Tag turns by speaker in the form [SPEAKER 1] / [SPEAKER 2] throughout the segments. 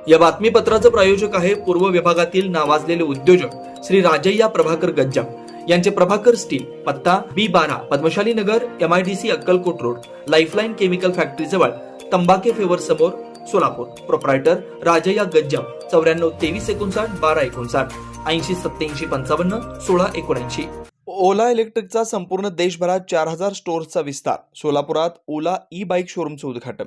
[SPEAKER 1] या बातमीपत्राचं प्रायोजक आहे पूर्व विभागातील नावाजलेले उद्योजक श्री राजय्या प्रभाकर गज्जाम यांचे प्रभाकर स्टील, पत्ता B12 पद्मशाली नगर, MIDC Akkalkot road, lifeline chemical factory जवळ, तंबाके फेवर समोर, सोलापूर. प्रोप्रायटर राजय्या गज्जाम 94 23 59 12 59 80 87 55 16 79. ओला इलेक्ट्रिकचा संपूर्ण देशभरात 4000 स्टोअर्सचा विस्तार. सोलापुरात ओला ई बाईक शोरूमचं उद्घाटन.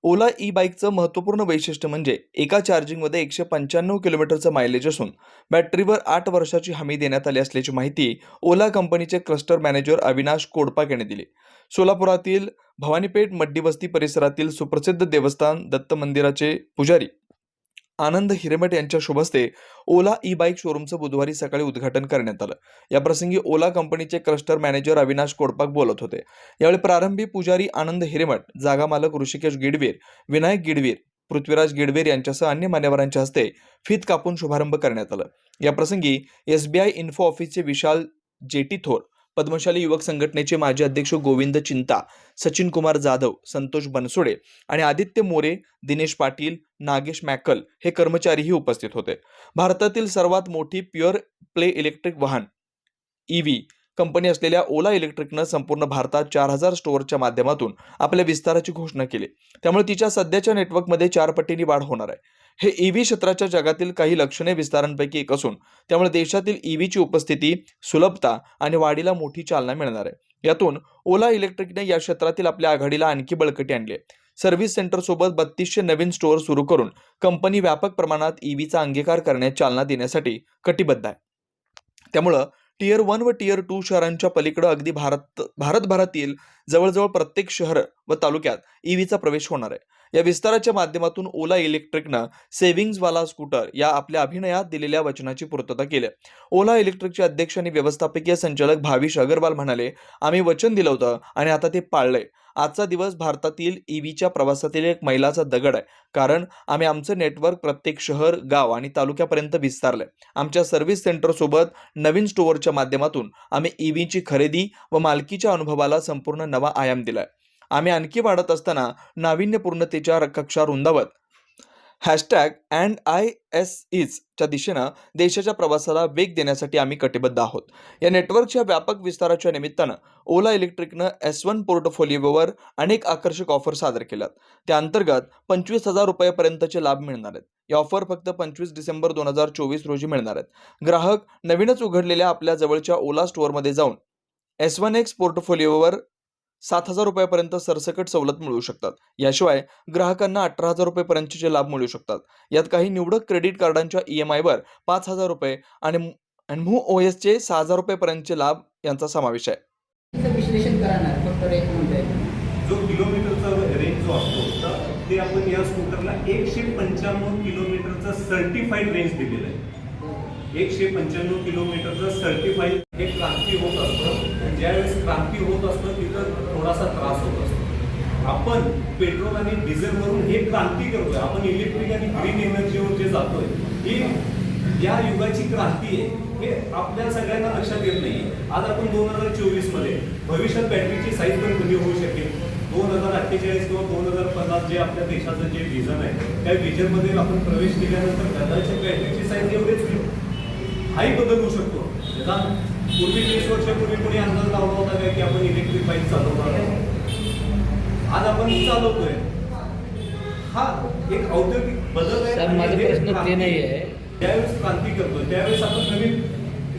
[SPEAKER 1] ओला ई बाईकचं महत्त्वपूर्ण वैशिष्ट्य म्हणजे एका चार्जिंगमध्ये 195 किलोमीटरचं मायलेज असून बॅटरीवर 8 वर्षाची हमी देण्यात आली असल्याची माहिती ओला कंपनीचे क्लस्टर मॅनेजर अविनाश कोडपाक यांनी दिली. सोलापुरातील भवानीपेठ मड्डी वस्ती परिसरातील सुप्रसिद्ध देवस्थान दत्त मंदिराचे पुजारी आनंद हिरेमठ यांच्या शुभ हस्ते ओला ई बाईक शोरूमचं बुधवारी सकाळी उद्घाटन करण्यात आलं. या प्रसंगी ओला कंपनीचे क्लस्टर मॅनेजर अविनाश कोडपाक बोलत होते. यावेळी प्रारंभी पुजारी आनंद हिरेमठ, जागा मालक ऋषिकेश गिडवीर, विनायक गिडवीर, पृथ्वीराज गिडवीर यांच्यासह अन्य मान्यवरांच्या हस्ते फीत कापून शुभारंभ करण्यात आला. या प्रसंगी SBI इन्फो ऑफिसचे विशाल जेटी थोर, पद्मशाली युवक संघटनेचे माजी अध्यक्ष गोविंद चिंता, सचिन कुमार जाधव, संतोष बनसोडे आणि आदित्य मोरे, दिनेश पाटील, नागेश मॅकल हे कर्मचारीही उपस्थित होते. भारतातील सर्वात मोठी प्युअर प्ले इलेक्ट्रिक वाहन EV कंपनी असलेल्या ओला इलेक्ट्रिकनं संपूर्ण भारतात 4000 स्टोअरच्या माध्यमातून आपल्या विस्ताराची घोषणा केली. त्यामुळे तिच्या सध्याच्या नेटवर्कमध्ये 4 पटींनी वाढ होणार आहे. हे EV क्षेत्राच्या जगातील काही लक्षणीय विस्तारांपैकी एक असून त्यामुळे देशातील EVची उपस्थिती, सुलभता आणि वाढीला मोठी चालना मिळणार आहे. यातून ओला इलेक्ट्रिकने या क्षेत्रातील आपल्या आघाडीला आणखी बळकटी आणली आहे. सर्व्हिस सेंटर सोबत 3200 नवीन स्टोअर सुरू करून कंपनी व्यापक प्रमाणात EVचा अंगीकार करण्यास चालना देण्यासाठी कटिबद्ध आहे. त्यामुळं टियर 1 व टियर 2 शहरांच्या पलीकडे अगदी भारतभरातील जवळजवळ प्रत्येक शहर व तालुक्यात EVचा प्रवेश होणार आहे. या विस्ताराच्या माध्यमातून ओला इलेक्ट्रिकनं सेव्हिंग्जवाला स्कूटर या आपल्या अभिनयात दिलेल्या वचनाची पूर्तता केली. ओला इलेक्ट्रिकचे अध्यक्ष आणि व्यवस्थापकीय संचालक भाविश अगरवाल म्हणाले, आम्ही वचन दिलं होतं आणि आता ते पाळलंय. आजचा दिवस भारतातील EVच्या प्रवासातील एक मैलाचा दगड आहे, कारण आम्ही आमचं नेटवर्क प्रत्येक शहर, गाव आणि तालुक्यापर्यंत विस्तारलंय. आमच्या सर्व्हिस सेंटर सोबत नवीन स्टोअरच्या माध्यमातून आम्ही EVची खरेदी व मालकीच्या अनुभवाला संपूर्ण नवा आयाम दिलाय. आम्ही आणखी वाढत असताना नाविन्यपूर्णतेच्या कक्षा रुंदावत #AndISEs च्या दिशेनं देशाच्या प्रवासाला वेग देण्यासाठी आम्ही कटिबद्ध आहोत. या नेटवर्कच्या व्यापक विस्ताराच्या निमित्तानं ओला इलेक्ट्रिकनं S1 पोर्टफोलिओवर अनेक आकर्षक ऑफर सादर केल्यात. त्या अंतर्गत 25,000 रुपयापर्यंतचे लाभ मिळणार आहेत. या ऑफर फक्त 25 डिसेंबर 2024 रोजी मिळणार आहेत. ग्राहक नवीनच उघडलेल्या आपल्या जवळच्या ओला स्टोअरमध्ये जाऊन S1X पोर्टफोलिओवर 7,000 रुपयापर्यंत सरसकट सवलत मिळवू शकतात. याशिवाय ग्राहकांना 18,000 रुपयेपर्यंतचे लाभ मिळू शकतात. यात काही निवडक क्रेडिट कार्डांच्या EMIवर 5,000 रुपये आणि MHOSचे 6,000 रुपयेपर्यंतचे लाभ यांचा समावेश आहे.
[SPEAKER 2] विश्लेषण करणार फक्त रेट म्हणतोय
[SPEAKER 3] जो किलोमीटरचा रेंज जो असतो तर ते आपण या स्कूटरला 195 किलोमीटरचं सर्टिफाईड रेंज दिलेलं आहे. 195 किलोमीटरचं सर्टिफाईड हे क्रांती होत असतं. ज्यावेळेस क्रांती होत असतं तिथं थोडासा त्रास होत असतो. आपण पेट्रोल आणि डिझेलवरून हे क्रांती करतोय, आपण इलेक्ट्रिक आणि ग्रीन एनर्जीवर जे जातोय ही या युगाची क्रांती आहे. हे आपल्या सगळ्यांना लक्षात येत नाही. आज आपण 2024 मध्ये भविष्यात बॅटरीची साईज पण कमी होऊ शकेल. 2048 किंवा 2050 जे आपल्या देशाचं जे विजन आहे त्या विजनमध्ये आपण प्रवेश केल्यानंतर कदाचित बॅटरीची साईज एवढीच होईल. हाही बदल होऊ शकतो. पूर्वी 20 वर्षापूर्वी कोणी अंदाज लावला होता काय की आपण इलेक्ट्रिक बाईक चालवणार आहे. आज आपण चालवतोय. हा एक औद्योगिक बदल आहे.
[SPEAKER 2] माझा प्रश्न ते नाही आहे.
[SPEAKER 3] त्यावेळेस क्रांती करतोय त्यावेळेस आपण नवीन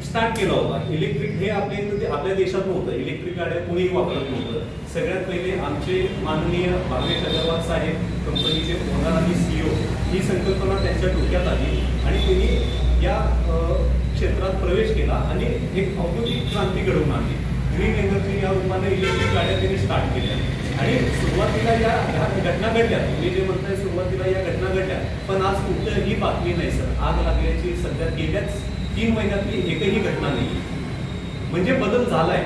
[SPEAKER 3] स्टार्ट केला होता. इलेक्ट्रिक हे आपल्या देशात नव्हतं. इलेक्ट्रिक गाड्या कोणीही वापरत नव्हतं. सगळ्यात पहिले आमचे माननीय भावेश अगरवाल साहेब कंपनीचे ओनर आणि CEO ही संकल्पना त्यांच्या डोक्यात आली आणि त्यांनी या क्षेत्रात प्रवेश केला आणि एक औद्योगिक क्रांती घडवून आणली. ग्रीन एनर्जी या रूपाने इलेक्ट्रिक गाड्या त्यांनी स्टार्ट केल्या आणि सुरुवातीला या घटना घडल्या. तुम्ही जे म्हणताय सुरुवातीला या घटना घडल्या, पण आज कुठंही बातमी नाही सर. आग लागल्याची सध्या गेल्याच 3 महिन्यातली एकही घटना नाही. म्हणजे बदल झालाय.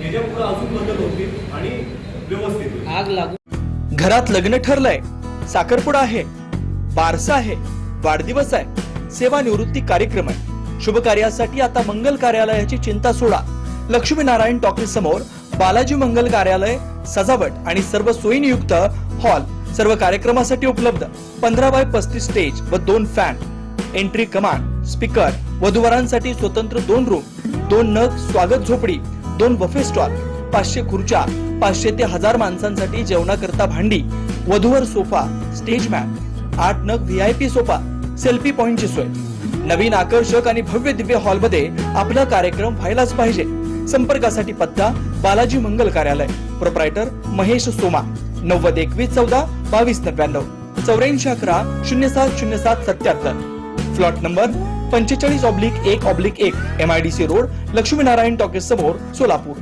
[SPEAKER 3] याच्या पुढे अजून बदल होतील आणि व्यवस्थित होईल.
[SPEAKER 2] आग लागू
[SPEAKER 1] घरात लग्न ठरलंय, साखरपुडा आहे, बारसा आहे, वाढदिवस आहे, सेवानिवृत्ती कार्यक्रम आहे. शुभ कार्यासाठी आता मंगल कार्यालयाची चिंता सोडा. लक्ष्मीनारायण टॉकीज समोर बालाजी मंगल कार्यालय, सजावट आणि सर्व सोयींयुक्त हॉल सर्व कार्यक्रमासाठी उपलब्ध 15x35 स्टेज व 2 फॅन, एंट्री कमांड, स्पीकर, वधूवरांसाठी स्वतंत्र 2 रूम, 2 नग स्वागत झोपडी, 2 बफे स्टॉल, 500 खुर्च्या, 500 ते 1000 माणसांसाठी जेवणाकरता भांडी, वधूवर सोफा, स्टेज मॅट, 8 नग VIP सोफा, सेल्फी पॉइंटची सोय. नवीन आकर्षक आणि भव्य दिव्य हॉल मध्ये आपला कार्यक्रम व्हायलाच पाहिजे. संपर्कासाठी पत्ता Balaji Mangal Karyalay, proprietor Mahesh Soma, 902114 2299, 8411 070777, plot number 45/1/1 MIDC road, Laxminarayan talkies समोर, सोलापूर.